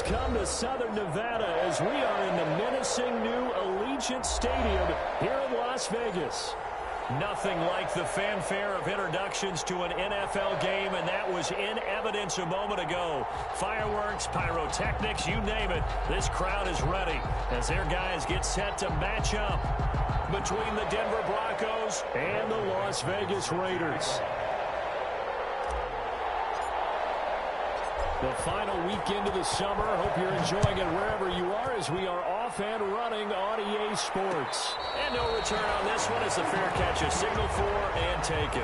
Welcome to Southern Nevada as we are in the menacing new Allegiant Stadium here in Las Vegas. Nothing like the fanfare of introductions to an NFL game, and that was in evidence a moment ago. Fireworks, pyrotechnics, you name it. This crowd is ready as their guys get set to match up between the Denver Broncos and the Las Vegas Raiders. The final weekend of the summer. Hope you're enjoying it wherever you are as we are off and running on EA Sports. And no return on this one as the fair catch is signaled for and taken.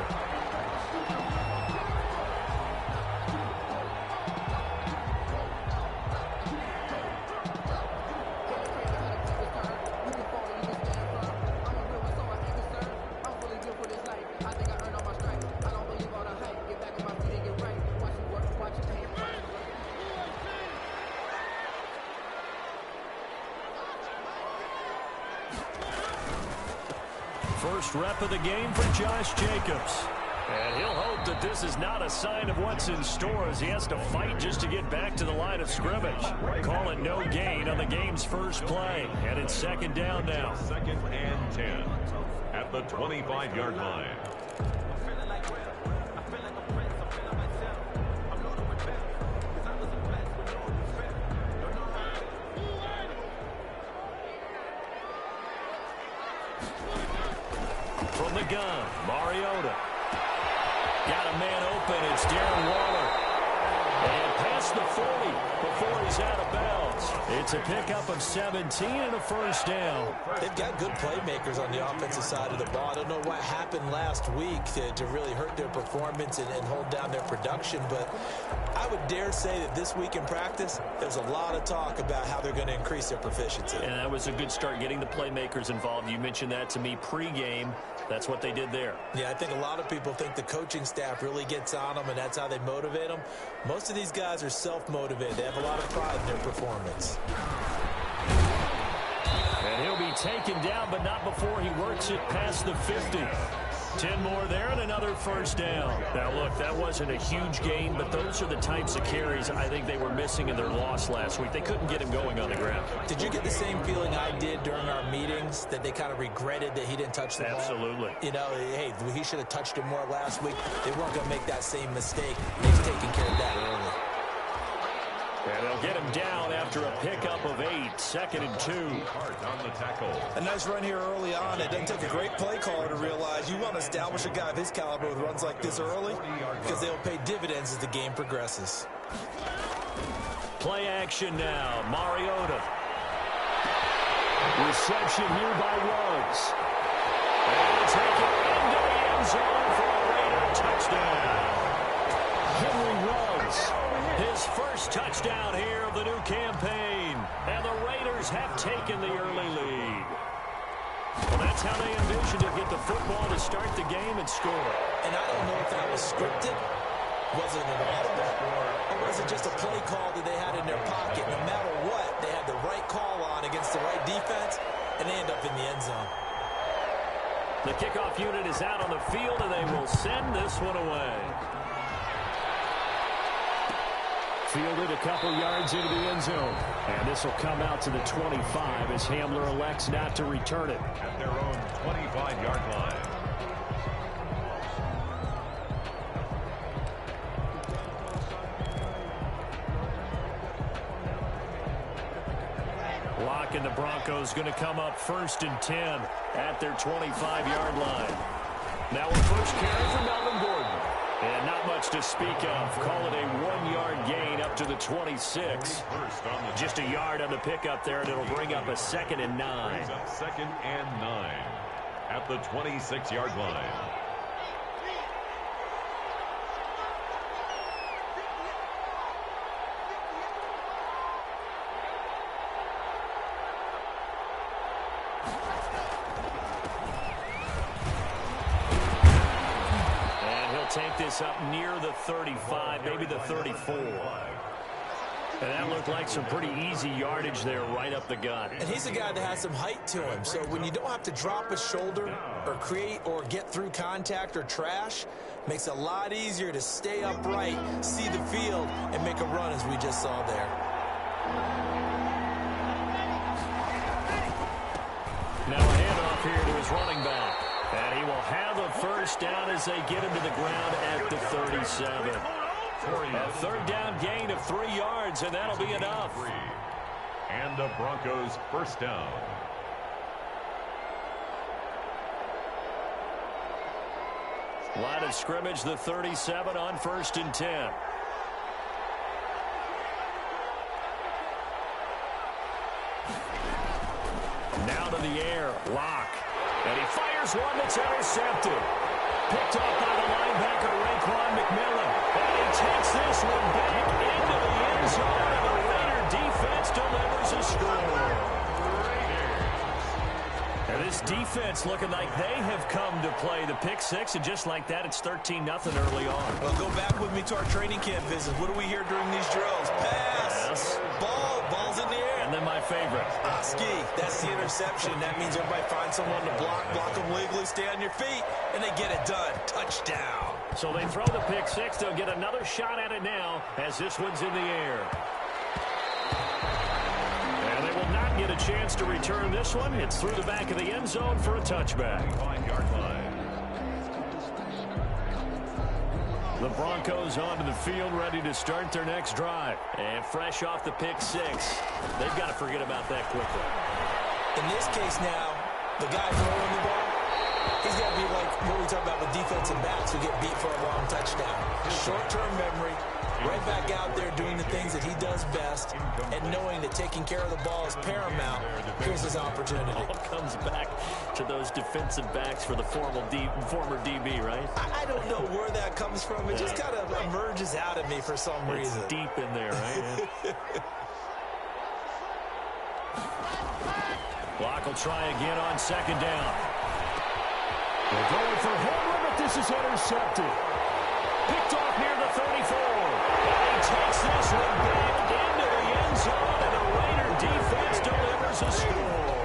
First rep of the game for Josh Jacobs. And he'll hope that this is not a sign of what's in store as he has to fight just to get back to the line of scrimmage. Call it no gain on the game's first play. And it's second down now. 2nd and 10 at the 25-yard line. From the gun, Mariota. Got a man open. It's Darren Waller. And past the 40 before he's out of bounds. It's a pickup of 17 and a first down. They've got good playmakers on the offensive side of the ball. I don't know what happened last week to really hurt their performance and hold down their production, but I would dare say that this week in practice, there's a lot of talk about how they're going to increase their proficiency. And that was a good start getting the playmakers involved. You mentioned that to me pregame. That's what they did there. Yeah, I think a lot of people think the coaching staff really gets on them, and that's how they motivate them. Most of these guys are self-motivated. They have a lot of pride in their performance. And he'll be taken down, but not before he works it past the 50. 10 more there and another first down. Now, look, that wasn't a huge gain, but those are the types of carries I think they were missing in their loss last week. They couldn't get him going on the ground. Did you get the same feeling I did during our meetings, that they kind of regretted that he didn't touch the ball? Absolutely. You know, hey, he should have touched it more last week. They weren't going to make that same mistake. He's taking care of that early. And they'll get him down after a pickup of 8, 2nd and 2. On the tackle. A nice run here early on. It doesn't take a great play caller to realize you want to establish a guy of his caliber with runs like this early because they'll pay dividends as the game progresses. Play action now. Mariota. Reception here by Ruggs. And take it into the end zone for a Raider touchdown. Henry Ruggs. His first touchdown here of the new campaign. And the Raiders have taken the early lead. Well, that's how they envisioned to get the football to start the game and score. And I don't know if that was scripted. Was it an audible? Or was it just a play call that they had in their pocket? No matter what, they had the right call on against the right defense, and they end up in the end zone. The kickoff unit is out on the field, and they will send this one away. Fielded a couple yards into the end zone. And this will come out to the 25 as Hamler elects not to return it. At their own 25-yard line. Lock and the Broncos going to come up 1st and 10 at their 25-yard line. Now a first carry for Melvin Gordon. And not much to speak of. Call it a 1-yard gain up to the 26. Just a yard on the pickup there, and it'll bring up a 2nd and 9. 2nd and 9 at the 26-yard line. Take this up near the 35, maybe the 34. And that looked like some pretty easy yardage there right up the gut. And he's a guy that has some height to him. So when you don't have to drop a shoulder or create or get through contact or trash, makes it a lot easier to stay upright, see the field, and make a run as we just saw there. Broncos running back. And he will have a first down as they get him to the ground at the 37. A third down gain of 3 yards, and that'll be enough. And the Broncos first down. Line of scrimmage, the 37 on 1st and 10. Now to the air, Locke. And he fires one that's intercepted. Picked off by the linebacker, Raekwon McMillan. And he takes this one back into the end zone, and the Raider defense delivers a score. And this defense looking like they have come to play the pick six, and just like that, it's 13-0 early on. Well, go back with me to our training camp visit. What do we hear during these drills? Pass. Ball's in the air. And then my favorite. Ski, that's the interception. That means everybody finds someone to block them legally, stay on your feet, and they get it done. Touchdown. So they throw the pick six. They'll get another shot at it now as this one's in the air. And they will not get a chance to return this one. It's through the back of the end zone for a touchback. 5-yard line. The Broncos onto the field, ready to start their next drive. And fresh off the pick six, they've got to forget about that quickly. In this case now, the guy throwing the ball, he's got to be like what we talk about with defensive backs who get beat for a long touchdown. Short-term memory, right back out there doing the things that he does best, and knowing that taking care of the ball is paramount. Here's his opportunity. All comes back to those defensive backs for the former DB, right? I don't know where that comes from. It just kind of emerges out of me for some reason. It's deep in there, right? Block will try again on 2nd down. They're going for Henry, but this is intercepted. Picked off near the 34. And he takes this one back into the end zone, and the Raider defense delivers a score.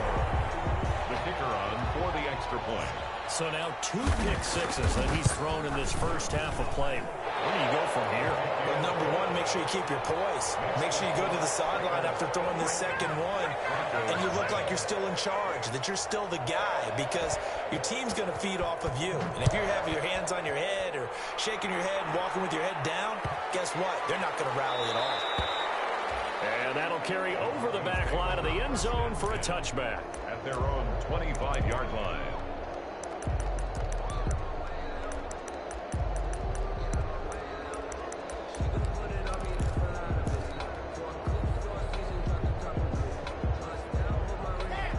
The kicker on for the extra point. So now 2 pick sixes that he's thrown in this first half of play. Where do you go from here? Well, number one, make sure you keep your poise. Make sure you go to the sideline after throwing this second one, and you look like you're still in charge, that you're still the guy, because your team's going to feed off of you. And if you have your hands on your head or shaking your head and walking with your head down, guess what? They're not going to rally at all. And that'll carry over the back line of the end zone for a touchback. At their own 25-yard line.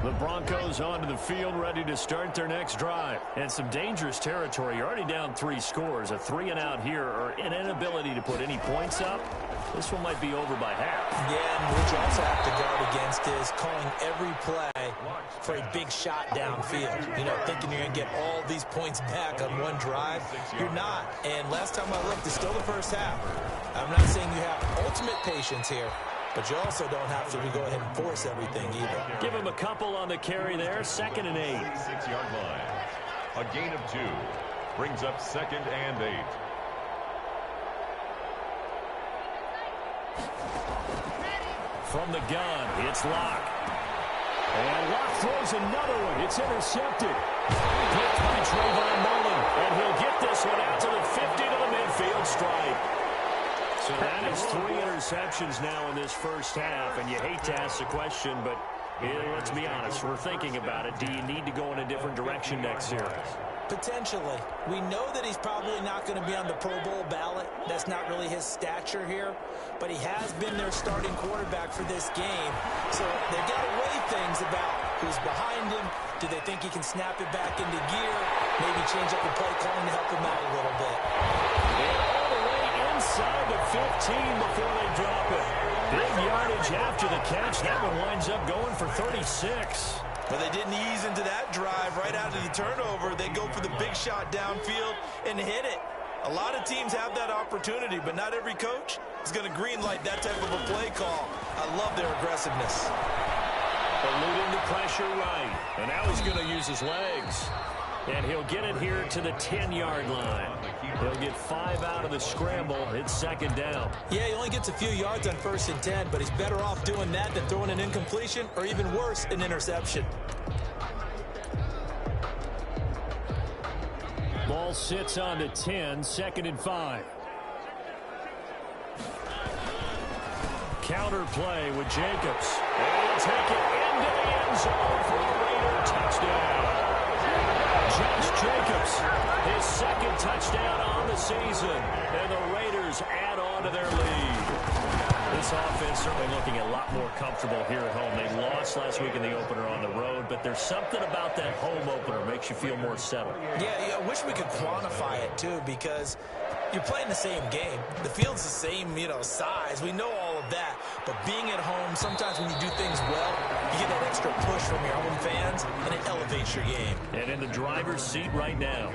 The Broncos onto the field, ready to start their next drive. And some dangerous territory. You're already down 3 scores. A 3-and-out here, or an inability to put any points up. This one might be over by half. Yeah, and what you also have to guard against is calling every play for a big shot downfield. You know, thinking you're going to get all these points back on one drive. You're not. And last time I looked, it's still the first half. I'm not saying you have ultimate patience here, but you also don't have to go ahead and force everything either. Give him a couple on the carry there. 2nd and 8. 6-yard line. A gain of 2. Brings up 2nd and 8. From the gun, it's Locke. And Locke throws another one. It's intercepted. Picked by Trayvon Mullen. And he'll get this one out to the 50 to the midfield stripe. So that is 3 interceptions now in this first half. And you hate to ask the question, but let's be honest. We're thinking about it. Do you need to go in a different direction next series? Potentially. We know that he's probably not going to be on the Pro Bowl ballot. That's not really his stature here. But he has been their starting quarterback for this game. So they've got to weigh things about who's behind him. Do they think he can snap it back into gear? Maybe change up the play calling to help him out a little bit. And all the way inside the 15 before they drop it. Big yardage after the catch. That one winds up going for 36. But they didn't ease into that drive right out of the turnover. They go for the big shot downfield and hit it. A lot of teams have that opportunity, but not every coach is going to greenlight that type of a play call. I love their aggressiveness. Eluding the pressure right. And now he's going to use his legs. And he'll get it here to the 10-yard line. He'll get 5 out of the scramble. It's 2nd down. Yeah, he only gets a few yards on 1st and 10, but he's better off doing that than throwing an incompletion or even worse, an interception. ball sits on to 10, 2nd and 5. Counter play with Jacobs. And he'll take it into the end zone for a Raider touchdown. Josh Jacobs, his 2nd touchdown on the season. And the Raiders add on to their lead. This offense certainly looking a lot more comfortable here at home. They lost last week in the opener on the road, but there's something about that home opener makes you feel more settled. Yeah, I wish we could quantify it, too, because you're playing the same game. The field's the same, size. We know all of that. But being at home, sometimes when you do things well, you get that extra push from your home fans, and it elevates your game. And in the driver's seat right now.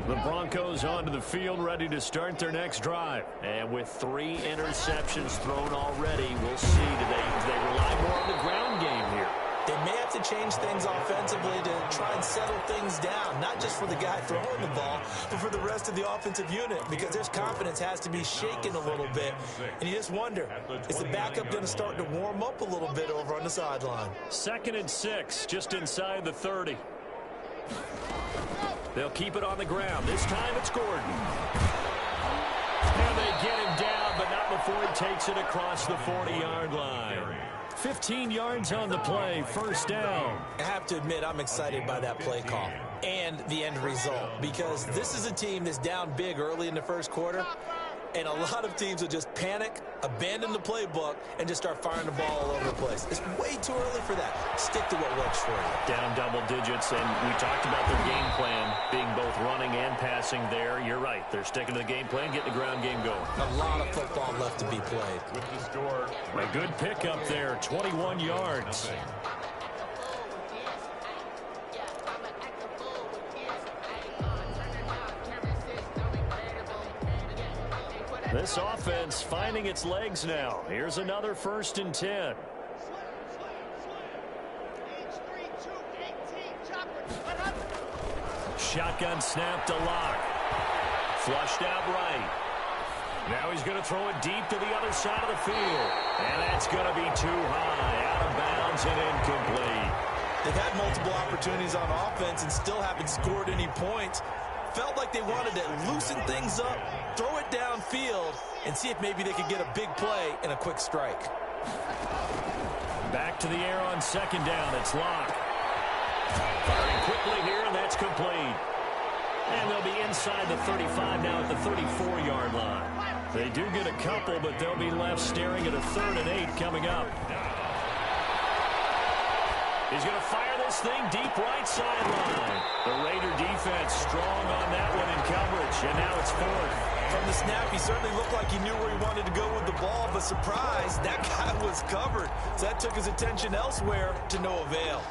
The Broncos onto the field, ready to start their next drive. And with 3 interceptions thrown already, we'll see. Do they rely more on the ground game here? They may have to change things offensively to try and settle things down, not just for the guy throwing the ball, but for the rest of the offensive unit, because their confidence has to be shaken a little bit. And you just wonder, is the backup going to start to warm up a little bit over on the sideline? 2nd and 6, just inside the 30. They'll keep it on the ground. This time it's Gordon. And they get him down, but not before he takes it across the 40-yard line. 15 yards on the play, 1st down. I have to admit, I'm excited by that play call and the end result, because this is a team that's down big early in the 1st quarter, and a lot of teams will just panic, abandon the playbook, and just start firing the ball all over the place. It's way too early for that. Stick to what works for you. Down double digits, and we talked about their game plan being both running and passing there. You're right. They're sticking to the game plan, getting the ground game going. A lot of football left to be played. With the score, a good pickup there, 21 yards. This offense finding its legs now. Here's another 1st and 10. Shotgun snap to Locke. Flushed out right. Now he's going to throw it deep to the other side of the field. And that's going to be too high. Out of bounds and incomplete. They've had multiple opportunities on offense and still haven't scored any points. Felt like they wanted to loosen things up, throw it downfield, and see if maybe they could get a big play and a quick strike. Back to the air on 2nd down. It's Locke. Firing quickly here, and that's complete. And they'll be inside the 35 now at the 34-yard line. They do get a couple, but they'll be left staring at a 3rd and 8 coming up. He's going to fire this thing deep right sideline. The Raider defense strong on that one in coverage, and now it's 4th. From the snap, he certainly looked like he knew where he wanted to go with the ball, but surprise, that guy was covered. So that took his attention elsewhere to no avail.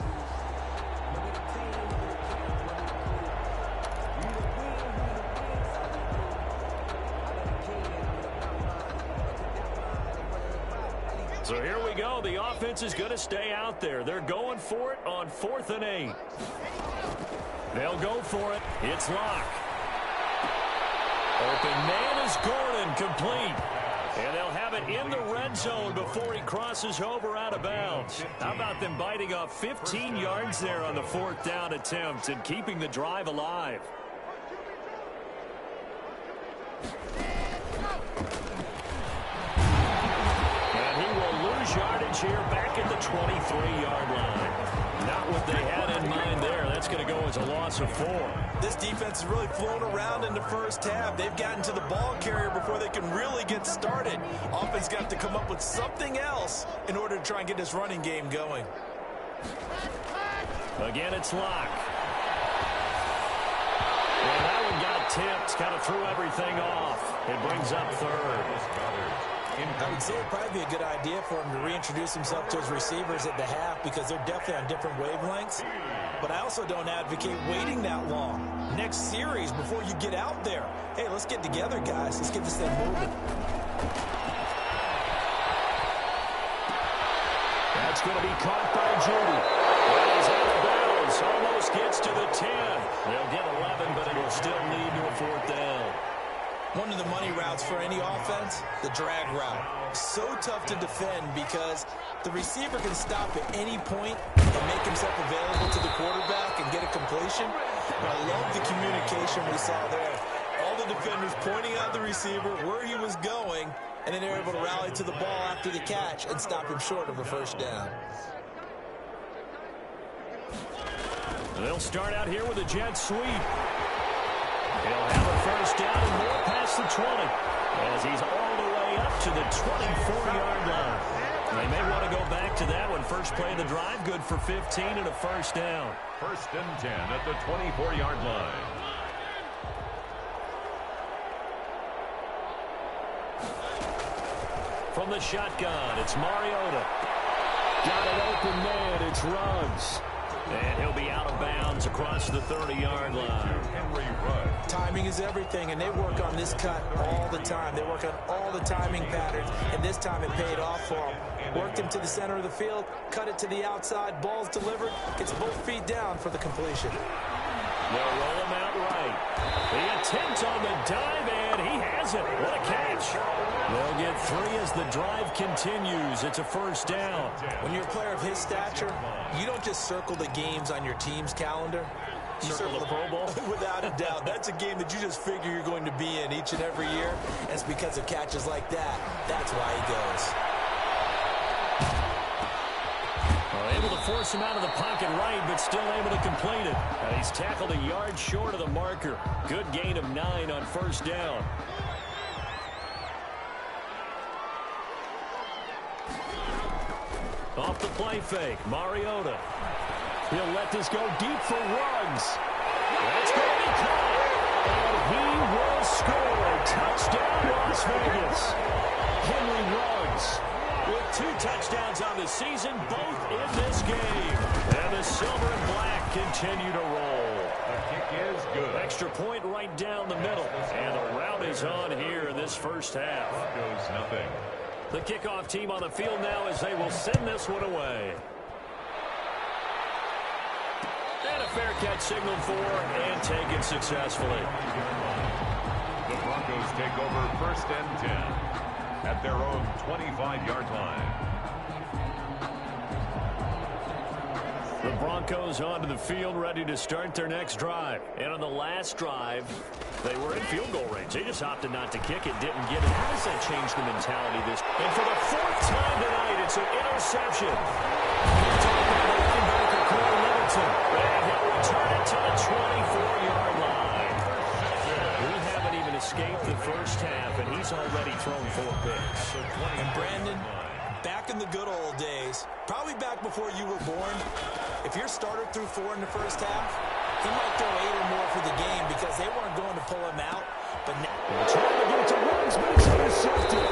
So here we go. The offense is going to stay out there. They're going for it on 4th and 8. They'll go for it. It's Locke. Open man is Gordon, complete. And they'll have it in the red zone before he crosses over out of bounds. How about them biting off 15 yards there on the 4th down attempt and keeping the drive alive? Yardage here back at the 23-yard line. Not what they had in mind there. That's going to go as a loss of 4. This defense is really flown around in the 1st half. They've gotten to the ball carrier before they can really get started. Offense got to come up with something else in order to try and get this running game going. Again, it's Locke. And that one got tipped, kind of threw everything off. It brings up 3rd. I would say it'd probably be a good idea for him to reintroduce himself to his receivers at the half, because they're definitely on different wavelengths. But I also don't advocate waiting that long. Next series, before you get out there, hey, let's get together, guys. Let's get this thing moving. That's going to be caught by Judy. He's out of bounds. Almost gets to the 10. They'll get 11, but it'll still lead to a 4th down. One of the money routes for any offense, the drag route. So tough to defend because the receiver can stop at any point and make himself available to the quarterback and get a completion. But I love the communication we saw there. All the defenders pointing out the receiver, where he was going, and then they're able to rally to the ball after the catch and stop him short of a first down. They'll start out here with a jet sweep. He'll have a first down and more past the 20 as he's all the way up to the 24-yard line. They may want to go back to that one. First play of the drive, good for 15 and a first down. First and 10 at the 24-yard line. From the shotgun, it's Mariota. Got an open man, it's Ruggs. And he'll be out of bounds across the 30-yard line. Henry Ruggs. Timing is everything, and they work on this cut all the time. They work on all the timing patterns, and this time it paid off for them. Worked him to the center of the field, cut it to the outside, ball's delivered, gets both feet down for the completion. They'll roll him out right. The attempt on the dive, and he has it. What a catch. They'll get 3 as the drive continues. It's a first down. When you're a player of his stature, you don't just circle the games on your team's calendar. You Circle the Pro Bowl? Without a doubt. That's a game that you just figure you're going to be in each and every year. And it's because of catches like that. That's why he goes. Able to force him out of the pocket right, but still able to complete it. He's tackled a yard short of the marker. Good gain of 9 on first down. Off the play fake, Mariota. He'll let this go deep for Ruggs. That's going to be caught. And he will score. Touchdown, Las Vegas. Henry Ruggs with 2 touchdowns on the season, both in this game. And the silver and black continue to roll. The kick is good. Extra point right down the middle. And the route is on here in this first half. Goes nothing. The kickoff team on the field now as they will send this one away. And a fair catch signaled for and taken successfully. The Broncos take over first and 10 at their own 25-yard line. The Broncos onto the field, ready to start their next drive. And on the last drive, they were in field goal range. They just opted not to kick it, didn't get it. How does that change the mentality this? And for the 4th time tonight, it's an interception. And he'll return it to the 24-yard line. We haven't even escaped the first half, and he's already thrown 4 picks. And Brandon, back in the good old days, probably back before you were born, if your starter threw 4 in the first half, he might throw 8 or more for the game because they weren't going to pull him out. But now, trying to get it to Ruggs, but it's intercepted.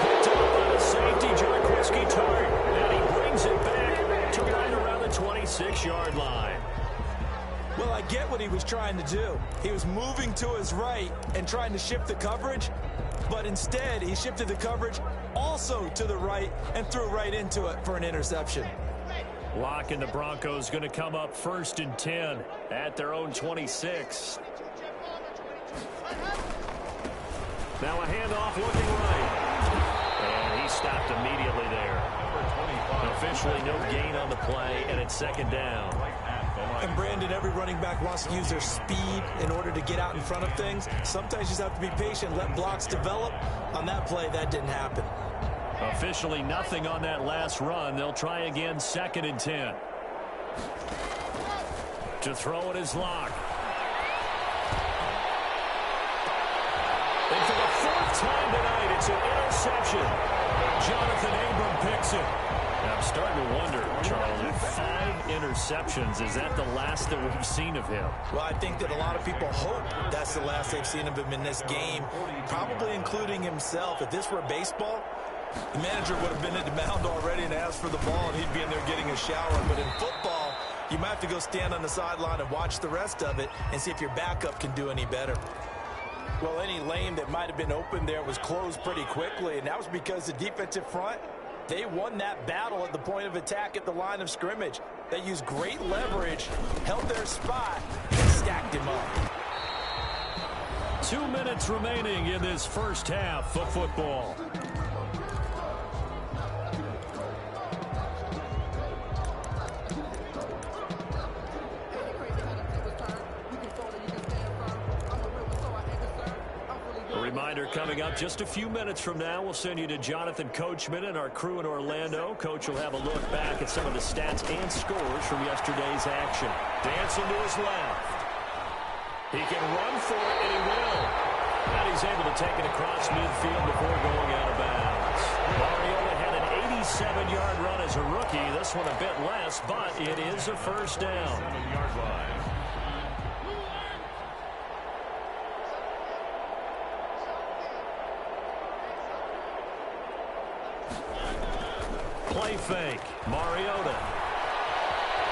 Picked up by the safety, Jarquiski Tart, and he brings it back to right around the 26-yard line. well, I get what he was trying to do. He was moving to his right and trying to shift the coverage, but instead he shifted the coverage also to the right and threw right into it for an interception. Lock and the Broncos going to come up 1st and 10 at their own 26. Now a handoff looking right. And he stopped immediately there. Officially no gain on the play, and it's 2nd down. And Brandon, every running back wants to use their speed in order to get out in front of things. Sometimes you just have to be patient, let blocks develop. On that play, that didn't happen. Officially nothing on that last run. They'll try again 2nd and 10. To throw it is Locke. And for the 4th time tonight, it's an interception. Jonathan Abram picks it. I'm starting to wonder, Charles, if 5 interceptions, is that the last that we've seen of him? Well, I think that a lot of people hope that's the last they've seen of him in this game, probably including himself. If this were baseball, the manager would have been at the mound already and asked for the ball, and he'd be in there getting a shower. But in football, you might have to go stand on the sideline and watch the rest of it and see if your backup can do any better. Well, any lane that might have been open there was closed pretty quickly, and that was because the defensive front, they won that battle at the point of attack at the line of scrimmage. They used great leverage, held their spot, and stacked him up. 2 minutes remaining in this first half of football. Reminder coming up just a few minutes from now. We'll send you to Jonathan Coachman and our crew in Orlando. Coach will have a look back at some of the stats and scores from yesterday's action. Dancing to his left. He can run for it, and he will. And he's able to take it across midfield before going out of bounds. Mariota had an 87-yard run as a rookie. This one a bit less, but it is a first down. 7-yard line. Play fake. Mariota.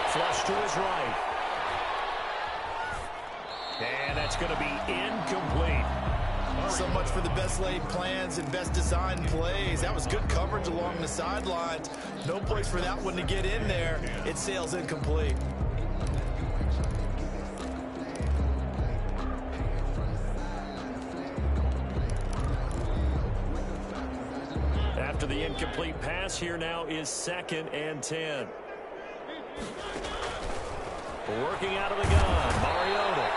Flush to his right. And that's going to be incomplete. So much for the best laid plans and best designed plays. That was good coverage along the sidelines. No place for that one to get in there. It sails incomplete. After the incomplete pass, here now is 2nd and 10. Working out of the gun, Mariota.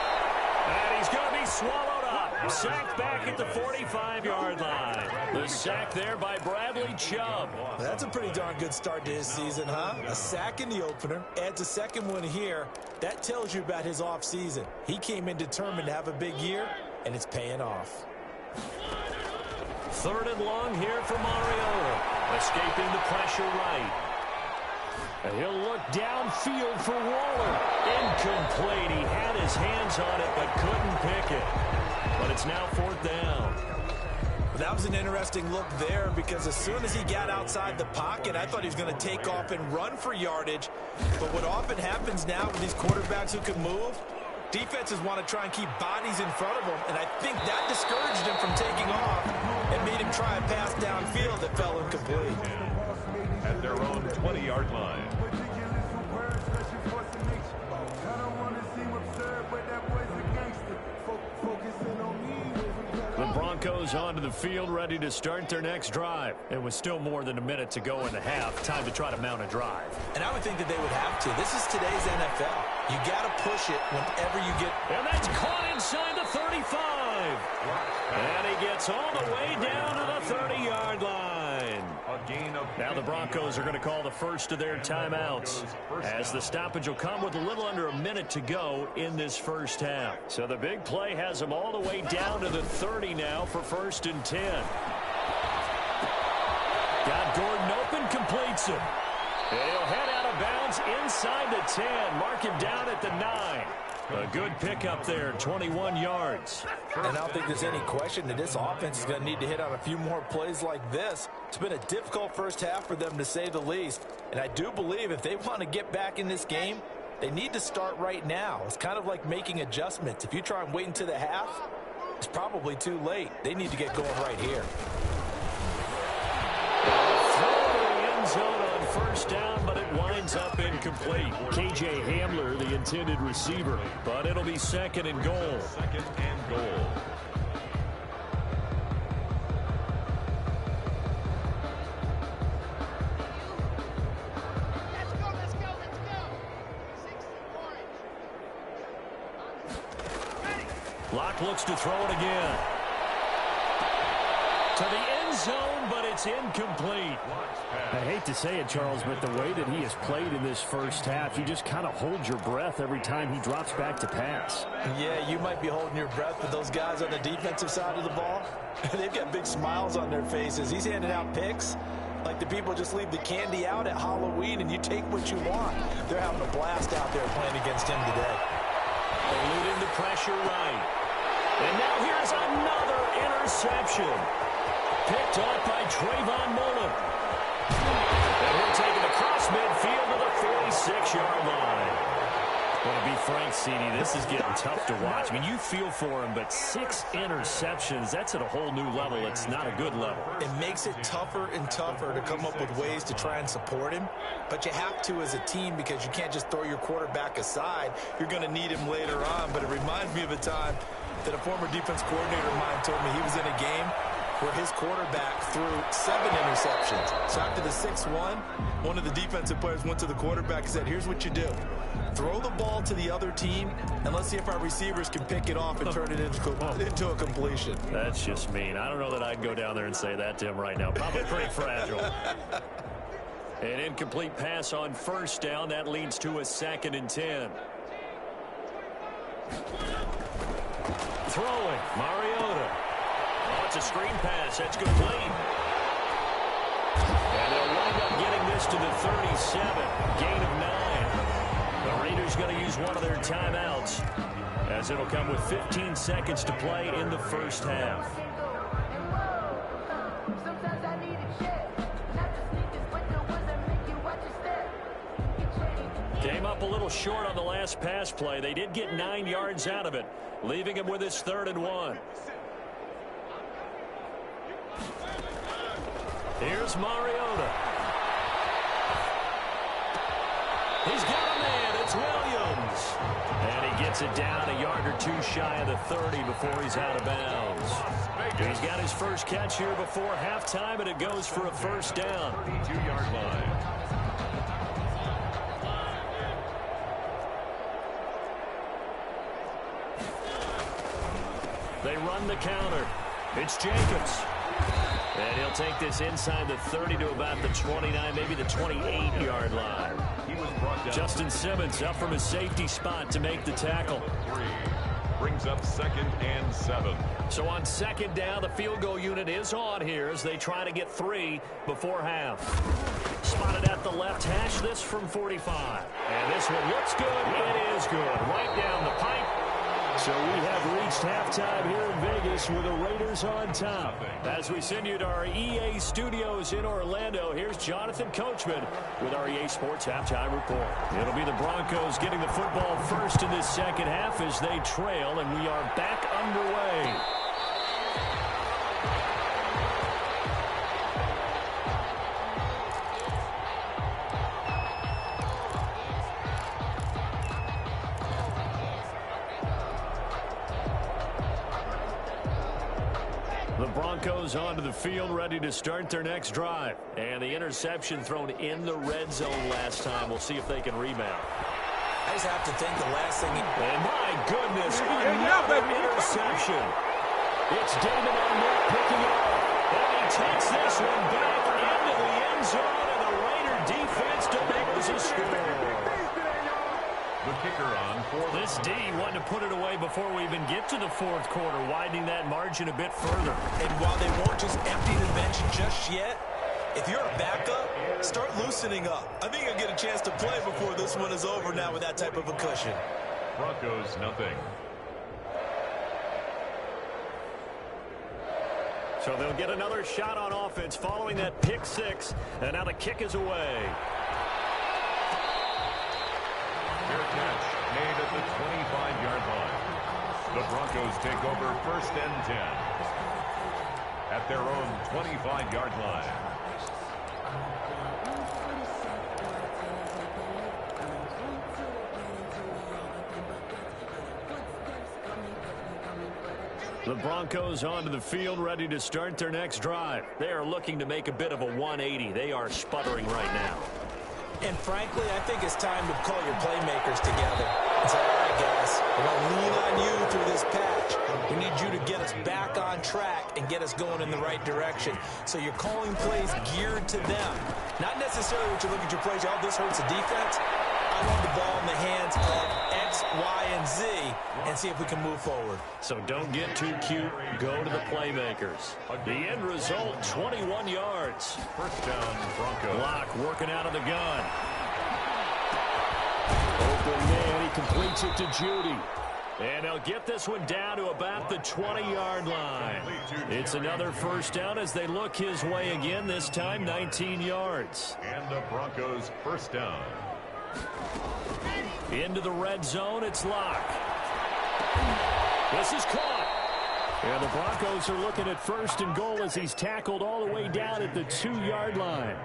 And he's going to be swallowed up. Sacked back at the 45-yard line. The sack there by Bradley Chubb. That's a pretty darn good start to his season, huh? A sack in the opener, adds a second one here. That tells you about his offseason. He came in determined to have a big year, and it's paying off. 3rd and long here for Mariota. Escaping the pressure right. And he'll look downfield for Waller. Incomplete. He had his hands on it but couldn't pick it. But it's now 4th down. That was an interesting look there because as soon as he got outside the pocket, I thought he was going to take off and run for yardage. But what often happens now with these quarterbacks who can move, defenses want to try and keep bodies in front of them, and I think that discouraged him from taking off and made him try a pass downfield that fell incomplete. At their own 20-yard line. The Broncos onto the field, ready to start their next drive. It was still more than a minute to go in the half. Time to try to mount a drive. And I would think that they would have to. This is today's NFL. You got to push it whenever you get... And that's caught inside the 35. And he gets all the way down to the 30-yard line. Now the Broncos are going to call the first of their timeouts, as the stoppage will come with a little under a minute to go in this first half. So the big play has them all the way down to the 30 now for 1st and 10. Got Gordon open, completes it. And he'll head out of bounds inside the 10. Mark him down at the 9. A good pickup there, 21 yards. And I don't think there's any question that this offense is going to need to hit on a few more plays like this. It's been a difficult first half for them, to say the least. And I do believe if they want to get back in this game, they need to start right now. It's kind of like making adjustments. If you try and wait until the half, it's probably too late. They need to get going right here. End zone on 1st down, but it winds up incomplete. K.J. Hamler, the intended receiver, but it'll be 2nd and goal. 2nd and goal. Locke looks to throw it again. To the end zone, but it's incomplete. I hate to say it, Charles, but the way that he has played in this first half, you just kind of hold your breath every time he drops back to pass. Yeah, you might be holding your breath, but those guys on the defensive side of the ball, they've got big smiles on their faces. He's handing out picks like the people just leave the candy out at Halloween and you take what you want. They're having a blast out there playing against him today. Eluding the pressure right. And now here's another interception. Picked off by Trayvon Mullen. And we're taking across midfield to the 46-yard line. Well, to be frank, CD, this is getting tough to watch. I mean, you feel for him, but 6 interceptions, that's at a whole new level. It's not a good level. It makes it tougher and tougher to come up with ways to try and support him. But you have to as a team because you can't just throw your quarterback aside. You're going to need him later on. But it reminds me of a time that a former defense coordinator of mine told me he was in a game where his quarterback threw 7 interceptions. So after the 6-1, one of the defensive players went to the quarterback and said, here's what you do. Throw the ball to the other team, and let's see if our receivers can pick it off and turn it into a completion. That's just mean. I don't know that I'd go down there and say that to him right now. Probably pretty fragile. An incomplete pass on first down. That leads to a 2nd and 10. Throwing, Mariota. Oh, it's a screen pass. That's complete. And they'll wind up getting this to the 37. Gain of 9. The Raiders going to use one of their timeouts, as it'll come with 15 seconds to play in the first half. Came up a little short on the last pass play. They did get 9 yards out of it, leaving him with his 3rd and 1. Here's Mariota. He's got a man. It's Williams. And he gets it down a yard or 2 shy of the 30 before he's out of bounds. He's got his first catch here before halftime, and it goes for a 1st down. 32-yard line. They run the counter. It's Jacobs. And he'll take this inside the 30 to about the 29, maybe the 28-yard line. He was brought down. Justin Simmons up from his safety spot to make the tackle. 3. Brings up 2nd and 7. So on 2nd down, the field goal unit is on here as they try to get 3 before half. Spotted at the left hash, this from 45. And this one looks good. It is good. Right down the pipe. So we have reached halftime here in Vegas with the Raiders on top. As we send you to our EA studios in Orlando, here's Jonathan Coachman with our EA Sports Halftime Report. It'll be the Broncos getting the football first in this second half as they trail, and we are back underway. The Broncos onto the field, ready to start their next drive. And the interception thrown in the red zone last time. We'll see if they can rebound. I just have to think the last thing... And my goodness, another interception. It's Damon Arnett picking it up. And he takes this one back into the end zone, and the Raider defense delivers a score. The kicker on for this D wanted to put it away before we even get to the 4th quarter, widening that margin a bit further. And while they won't just empty the bench just yet, if you're a backup, start loosening up. I think you'll get a chance to play before this one is over now with that type of a cushion. Broncos, nothing. So they'll get another shot on offense following that pick 6, and now the kick is away. Fair catch made at the 25-yard line. The Broncos take over 1st and 10 at their own 25-yard line. The Broncos onto the field, ready to start their next drive. They are looking to make a bit of a 180. They are sputtering right now. And frankly, I think it's time to call your playmakers together and say, all right, guys, we're going to lean on you through this patch. We need you to get us back on track and get us going in the right direction. So you're calling plays geared to them. Not necessarily what you look at your plays, oh, this hurts the defense. I want the ball in the hands of X, Y, and Z and see if we can move forward. So don't get too cute. Go to the playmakers. The end result, 21 yards. 1st down, Broncos. Locke working out of the gun. Open man, he completes it to Judy. And they'll get this one down to about the 20-yard line. It's another 1st down as they look his way again, this time 19 yards. And the Broncos 1st down. Into the red zone, it's Locke. This is caught. And the Broncos are looking at 1st and goal as he's tackled all the way down at the 2-yard line.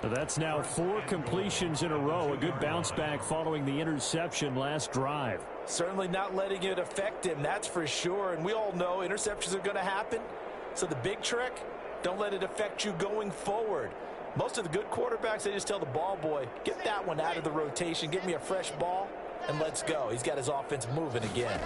That's now 4 completions in a row. A good bounce back following the interception last drive. Certainly not letting it affect him, that's for sure. And we all know interceptions are going to happen. So the big trick, don't let it affect you going forward. Most of the good quarterbacks, they just tell the ball boy, get that one out of the rotation, give me a fresh ball, and let's go. He's got his offense moving again.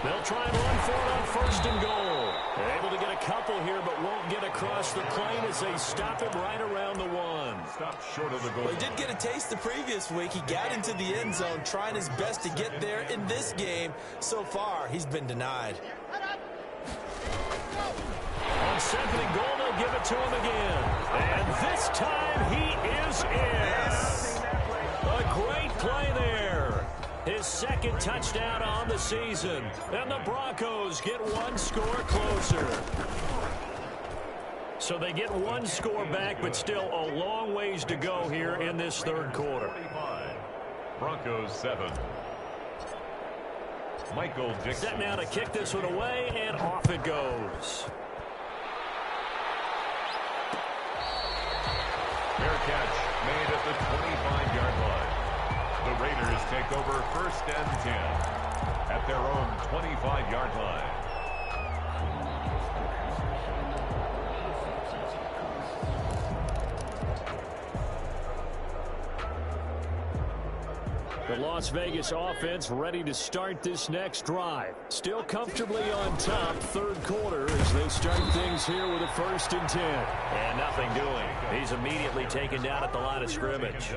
They'll try and run for it on 1st and goal. They're able to get a couple here, but won't get across the plane as they stop it right around the 1. Stop short of the goal. Well, he did get a taste the previous week. He got into the end zone, trying his best to get there in this game. So far, he's been denied. On 2nd and goal, they'll give it to him again. And this time, he is in. A great play there. His 2nd touchdown on the season. And the Broncos get 1 score closer. So they get 1 score back, but still a long ways to go here in this 3rd quarter. Broncos 7. Michael Dixon. Set now to kick this one away, and off it goes. Fair catch made at the 25-yard line. The Raiders take over 1st and 10 at their own 25-yard line. The Las Vegas offense ready to start this next drive. Still comfortably on top, 3rd quarter, as they start things here with a 1st and 10. And nothing doing. He's immediately taken down at the line of scrimmage.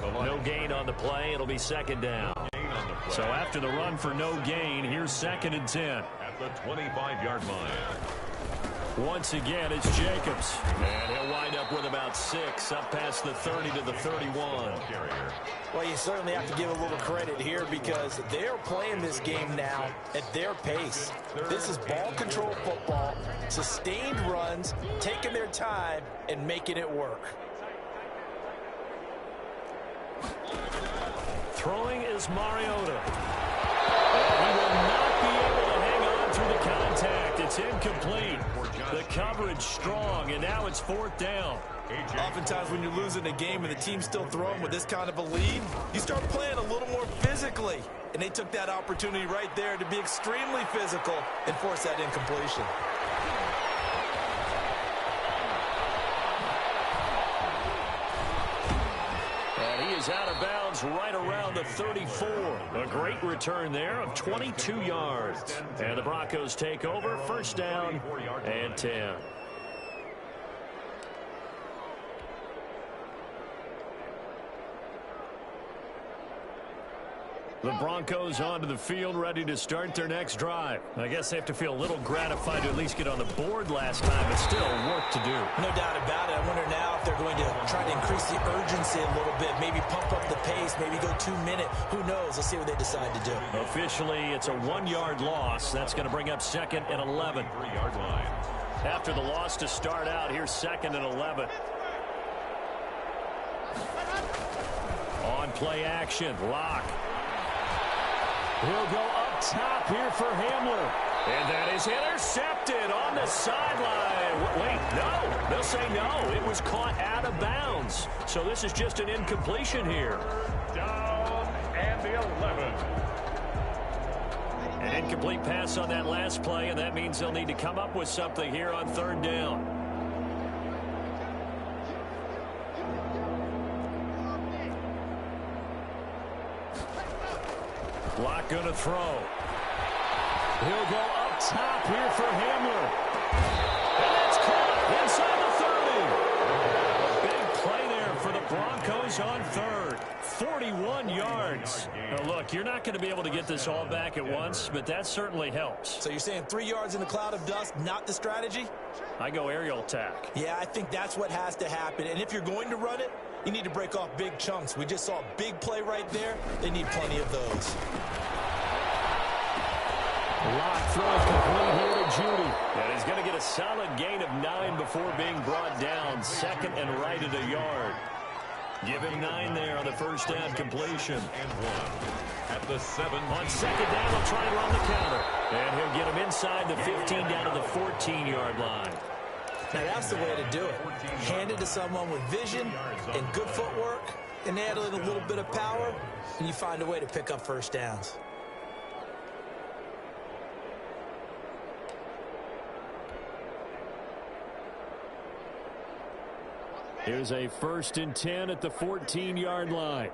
No gain on the play. It'll be 2nd down. So after the run for no gain, here's 2nd and 10. At the 25-yard line. Once again, it's Jacobs. And he'll wind up with about 6, up past the 30 to the 31. Well, you certainly have to give a little credit here because they're playing this game now at their pace. This is ball control football, sustained runs, taking their time, and making it work. Throwing is Mariota. And he will not be able to hang on through the contact. It's incomplete. The coverage strong, and now it's 4th down. Oftentimes when you're losing a game and the team's still throwing with this kind of a lead, you start playing a little more physically. And they took that opportunity right there to be extremely physical and force that incompletion. And he is out of bounds right around the 34. A great return there of 22 yards. And the Broncos take over, 1st down and 10. The Broncos onto the field, ready to start their next drive. I guess they have to feel a little gratified to at least get on the board last time, but still work to do. No doubt about it. I wonder now if they're going to try to increase the urgency a little bit, maybe pump up the pace, maybe go 2-minute. Who knows? Let's see what they decide to do. Officially, it's a 1-yard loss. That's going to bring up 2nd and 11. 3-yard line. After the loss to start out, here's 2nd and 11. On play action, Locke. He'll go up top here for Hamler. And that is intercepted on the sideline. Wait, no. They'll say no. It was caught out of bounds. So this is just an incompletion here. Down and the 11. An incomplete pass on that last play, and that means they'll need to come up with something here on 3rd down. Locke going to throw. He'll go up top here for Hamler. And that's caught inside the 30. A big play there for the Broncos on 3rd. 41 yards. Now look, you're not going to be able to get this all back at once, but that certainly helps. So you're saying 3 yards in a cloud of dust, not the strategy? I go aerial attack. Yeah, I think that's what has to happen. And if you're going to run it, you need to break off big chunks. We just saw a big play right there. They need plenty of those. Locke throws complete here to Judy. And he's going to get a solid gain of 9 before being brought down. 2nd and right at a yard. Give him 9 there on the 1st down completion. And 1 at the 7. On 2nd down, he'll try and run the counter. And he'll get him inside the 15 down to the 14-yard line. Now, that's the way to do it. Hand it to someone with vision and good footwork, and add in a little bit of power, and you find a way to pick up first downs. Here's a 1st and 10 at the 14-yard line.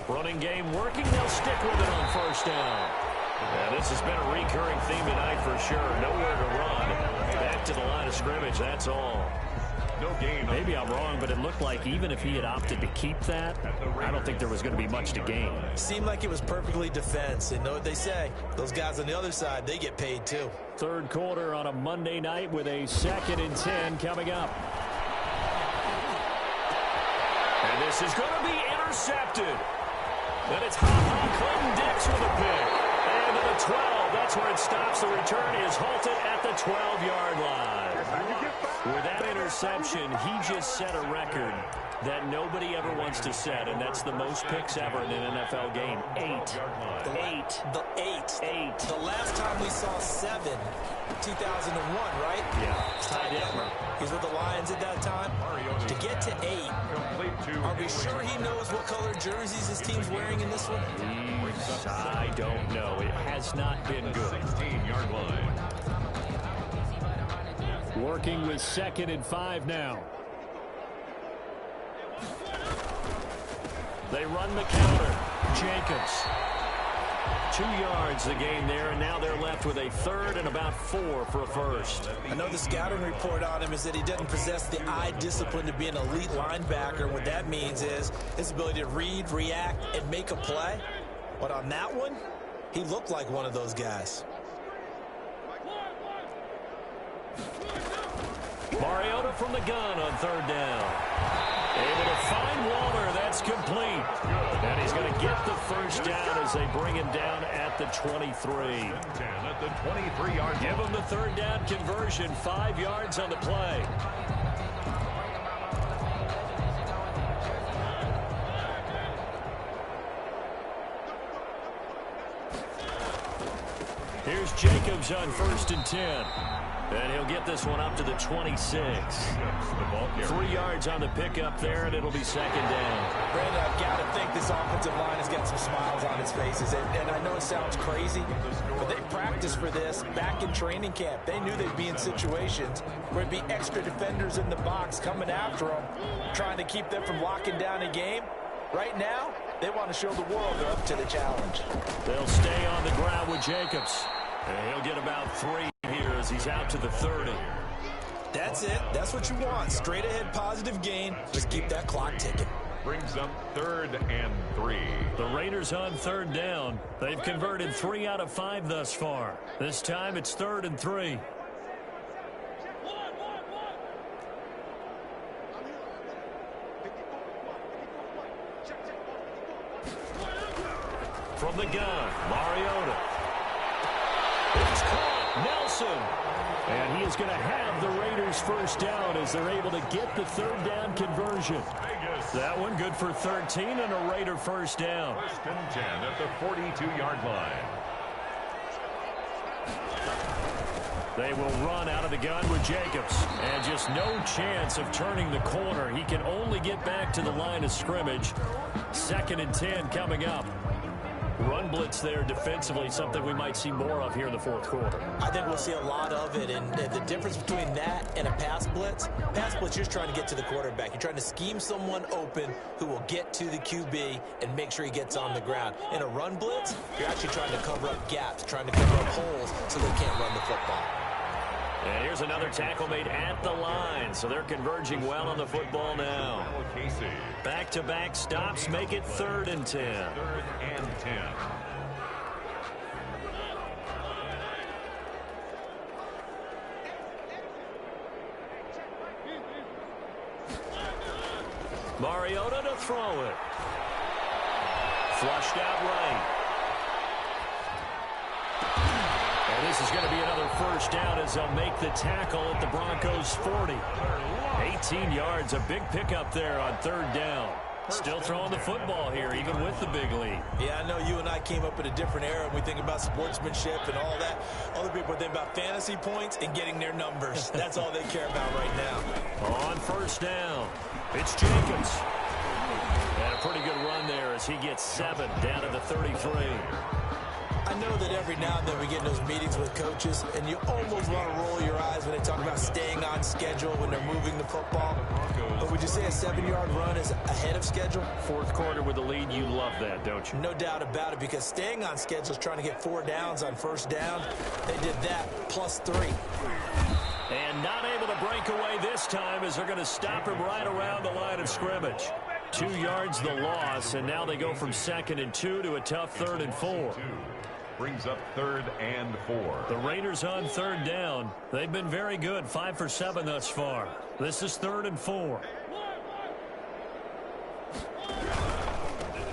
Running game working. They'll stick with it on 1st down. Yeah, this has been a recurring theme tonight for sure. Nowhere to run. Back to the line of scrimmage, that's all. No gain. Maybe I'm wrong, but it looked like even if he had opted to keep that, I don't think there was going to be much to gain. Seemed like it was perfectly defense. And know what they say? Those guys on the other side, they get paid too. 3rd quarter on a Monday night with a 2nd and 10 coming up. And this is going to be intercepted. And it's Clinton-Dix with a pick. And to the 12, that's where it stops. The return is halted at the 12-yard line. With that interception, he just set a record that nobody ever wants to set, and that's the most picks ever in an NFL game. 8. The last time we saw 7, 2001, right? Yeah. Ty Detmer. He's with the Lions at that time. To get to 8, are we sure he knows what color jerseys his team's wearing in this one? I don't know. It has not been good. 16-yard line. Working with 2nd and 5 now. They run the counter. Jacobs. 2 yards the gain there, and now they're left with a 3rd and about 4 for a 1st. I know the scouting report on him is that he doesn't possess the eye discipline to be an elite linebacker. What that means is his ability to read, react, and make a play. But on that one, he looked like one of those guys. Mariota from the gun on 3rd down. Able to find Waller. That's complete. And he's going to get the 1st down as they bring him down at the 23. 10 at the 23-yard line. Give him the 3rd down conversion. 5 yards on the play. Here's Jacobs on 1st and 10. And he'll get this one up to the 26. 3 yards on the pickup there, and it'll be 2nd down. Brandon, I've got to think this offensive line has got some smiles on its faces. And I know it sounds crazy, but they practiced for this back in training camp. They knew they'd be in situations where there'd be extra defenders in the box coming after them, trying to keep them from locking down a game. Right now, they want to show the world they're up to the challenge. They'll stay on the ground with Jacobs. And he'll get about 3 here as he's out to the 30. That's it. That's what you want. Straight ahead positive gain. Just keep that clock ticking. Brings up 3rd and 3. The Raiders on 3rd down. They've converted 3 out of 5 thus far. This time it's 3rd and 3. From the gun, Mariota. It's caught. Nelson. And he is going to have the Raiders 1st down as they're able to get the 3rd down conversion. That one good for 13 and a Raider 1st down. 1st and 10 at the 42-yard line. They will run out of the gun with Jacobs. And just no chance of turning the corner. He can only get back to the line of scrimmage. 2nd and 10 coming up. Run blitz there defensively, something we might see more of here in the 4th quarter. I think we'll see a lot of it, and the difference between that and a pass blitz, you're just trying to get to the quarterback. You're trying to scheme someone open who will get to the QB and make sure he gets on the ground. In a run blitz, you're actually trying to cover up gaps, trying to cover up holes so they can't run the football. And here's another tackle made at the line, so they're converging well on the football now. Back-to-back stops make it 3rd and 10. 3rd and 10. Mariota to throw it. Flushed out right. And this is going to be another 1st down as they'll make the tackle at the Broncos 40. 18 yards, a big pickup there on 3rd down. Still throwing the football here, even with the big lead. Yeah, I know you and I came up in a different era, and we think about sportsmanship and all that. Other people think about fantasy points and getting their numbers. That's all they care about right now. On first down, it's Jacobs. And a pretty good run there as he gets 7 down to the 33. I know that every now and then we get in those meetings with coaches, and you almost want to roll your eyes when they talk about staying on schedule when they're moving the football. But would you say a 7-yard run is ahead of schedule? Fourth quarter with the lead, you love that, don't you? No doubt about it, because staying on schedule is trying to get 4 downs on first down. They did that plus 3. And not able to break away this time as they're going to stop him right around the line of scrimmage. 2 yards the loss, and now they go from 2nd and 2 to a tough 3rd and 4. Brings up 3rd and 4. The Raiders on 3rd down. They've been very good, 5 for 7 thus far. This is 3rd and 4.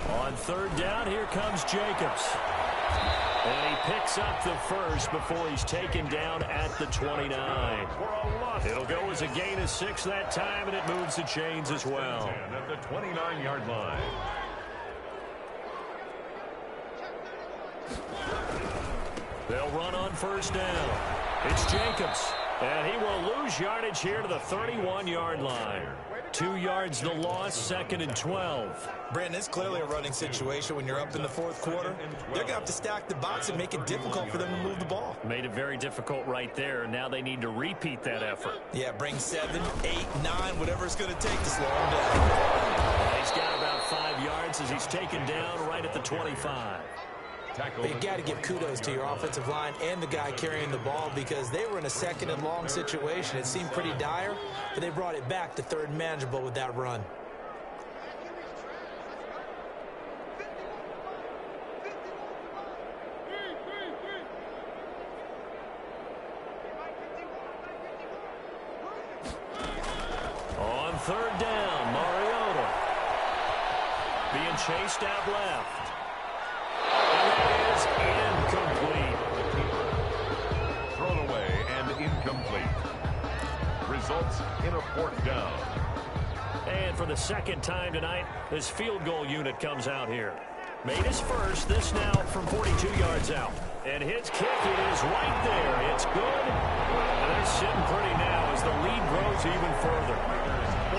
On 3rd down, here comes Jacobs. And he picks up the first before he's taken down at the 29. It'll go as a gain of 6 that time, and it moves the chains as well. At the 29-yard line. They'll run on first down. It's Jacobs. And he will lose yardage here to the 31-yard line. 2 yards the loss, 2nd and 12. Brandon, it's clearly a running situation when you're up in the 4th quarter. They're going to have to stack the box and make it difficult for them to move the ball. Made it very difficult right there. Now they need to repeat that effort. Yeah, bring 7, 8, 9, whatever it's going to take to slow him down. He's got about 5 yards as he's taken down right at the 25. But you got to give kudos to your offensive line and the guy carrying the ball, because they were in a 2nd and long situation. It seemed pretty dire, but they brought it back to 3rd and manageable with that run. On 3rd down, Mariota being chased out left. Incomplete. Thrown away and incomplete. Results in a 4th down. And for the 2nd time tonight, this field goal unit comes out here. Made his first, this now from 42 yards out. And his kick is right there. It's good. And they're sitting pretty now as the lead grows even further.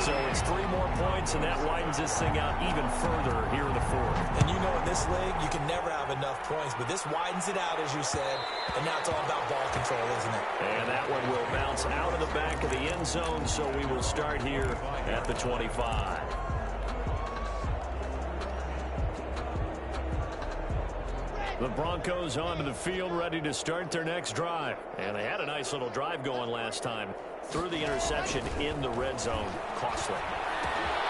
So it's 3 more points, and that widens this thing out even further here in the 4th. And you know, in this league, you can never have enough points, but this widens it out, as you said, and now it's all about ball control, isn't it? And that one will bounce out of the back of the end zone, so we will start here at the 25. The Broncos onto the field, ready to start their next drive. And they had a nice little drive going last time. Threw the interception in the red zone. Costly.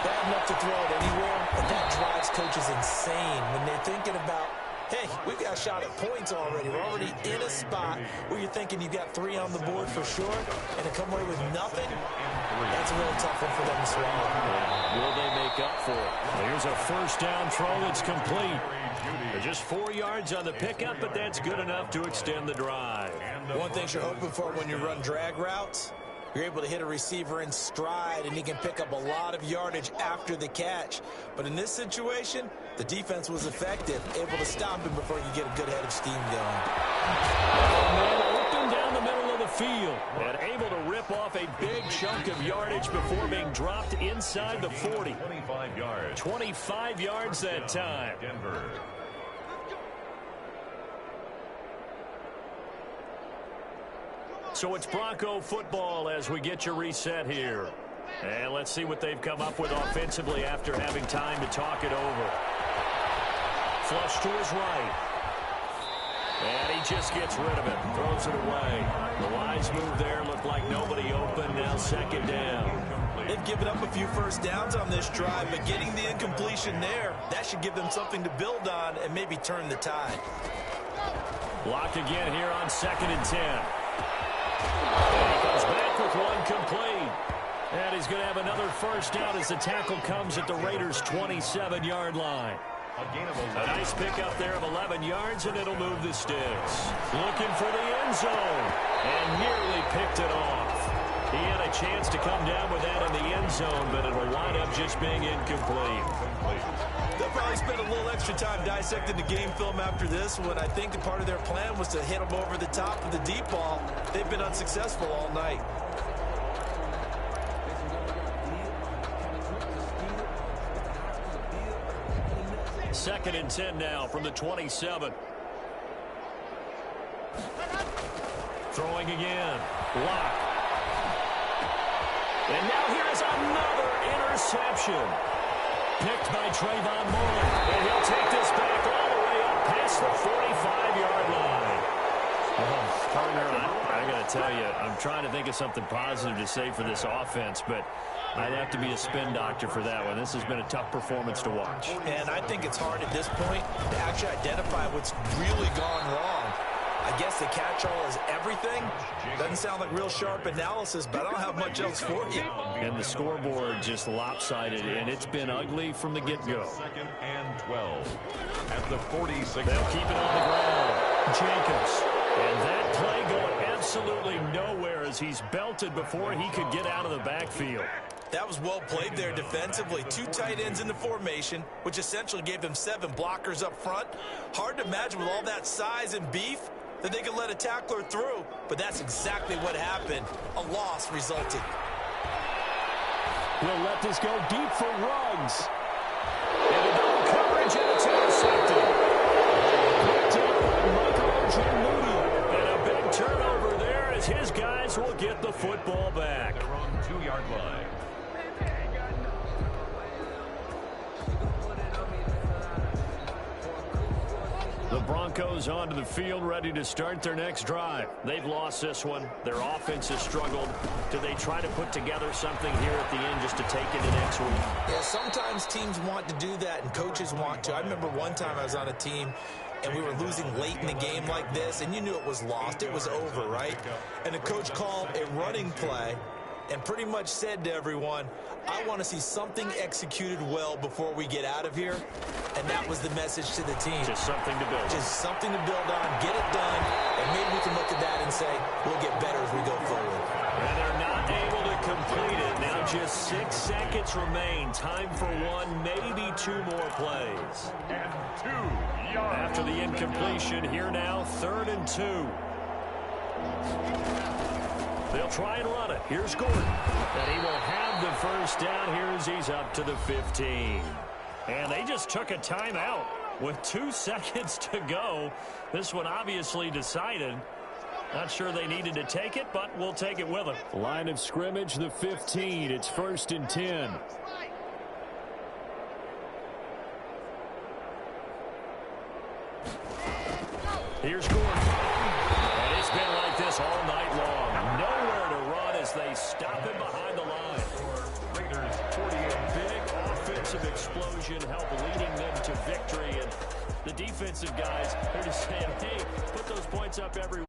Bad enough to throw it anywhere, but that drives coaches insane when they're thinking about, hey, we've got a shot at points already. We're already in a spot where you're thinking you've got 3 on the board for sure, and to come away with nothing, that's a really tough one for them to swallow. Will they make up for it? Here's a first down throw that's complete. Just 4 yards on the pickup, but that's good enough to extend the drive. One thing you're hoping for when you run drag routes, you're able to hit a receiver in stride, and he can pick up a lot of yardage after the catch. But in this situation, the defense was effective, able to stop him before you get a good head of steam going. Man open down the middle of the field and able to rip off a big chunk of yardage before being dropped inside the 40. 25 yards. 25 yards that time. Denver. So it's Bronco football as we get your reset here. And let's see what they've come up with offensively after having time to talk it over. Flush to his right. And he just gets rid of it. Throws it away. The wise move there looked like nobody open. Now 2nd down. They've given up a few first downs on this drive, but getting the incompletion there, that should give them something to build on and maybe turn the tide. Block again here on 2nd and 10. And he comes back with one complete. And he's going to have another first down as the tackle comes at the Raiders' 27-yard line. A nice pickup there of 11 yards, and it'll move the sticks. Looking for the end zone, and nearly picked it off. He had a chance to come down with that in the end zone, but it'll wind up just being incomplete. They'll probably spend a little extra time dissecting the game film after this one. I think part of their plan was to hit them over the top of the deep ball. They've been unsuccessful all night. Second and 10 now from the 27. Throwing again. Lock. And now here's another interception. Picked by Trayvon Mullen. And he'll take this back all the way up past the 45-yard line. Partner, I got to tell you, I'm trying to think of something positive to say for this offense, but I'd have to be a spin doctor for that one. This has been a tough performance to watch. And I think it's hard at this point to actually identify what's really gone wrong. I guess the catch-all is everything. Doesn't sound like real sharp analysis, but I don't have much else for you. And the scoreboard just lopsided, and it's been ugly from the get-go. Second and 12 at the 46. They'll keep it on the ground. Jacobs. And that play going absolutely nowhere as he's belted before he could get out of the backfield. That was well played there defensively. Two tight ends in the formation, which essentially gave them 7 blockers up front. Hard to imagine with all that size and beef that they could let a tackler through, but that's exactly what happened. A loss resulted. He'll let this go deep for Ruggs. And a double coverage, and it's intercepted. Picked up by Michael Ojemudia. And a big turnover there as his guys will get the football back. Their own 2-yard line. The Broncos onto the field, ready to start their next drive. They've lost this one. Their offense has struggled. Do they try to put together something here at the end just to take into next week? Yeah, sometimes teams want to do that and coaches want to. I remember one time I was on a team and we were losing late in the game like this, and you knew it was lost. It was over, right? And the coach called a running play and pretty much said to everyone, I want to see something executed well before we get out of here. And that was the message to the team. Just something to build. Just something to build on, get it done, and maybe we can look at that and say, we'll get better as we go forward. And they're not able to complete it. Now just 6 seconds remain. Time for one, maybe 2 more plays. And 2 yards. After the incompletion, here now, 3rd and 2. They'll try and run it. Here's Gordon. And he will have the first down here as he's up to the 15. And they just took a timeout with 2 seconds to go. This one obviously decided. Not sure they needed to take it, but we'll take it with them. Line of scrimmage, the 15. It's 1st and 10. Here's Gordon. And it's been like this all night long. Nowhere to run as they stop him behind the line. Raiders 48. Big offensive explosion help leading them to victory. And the defensive guys, they're just saying, hey, put those points up every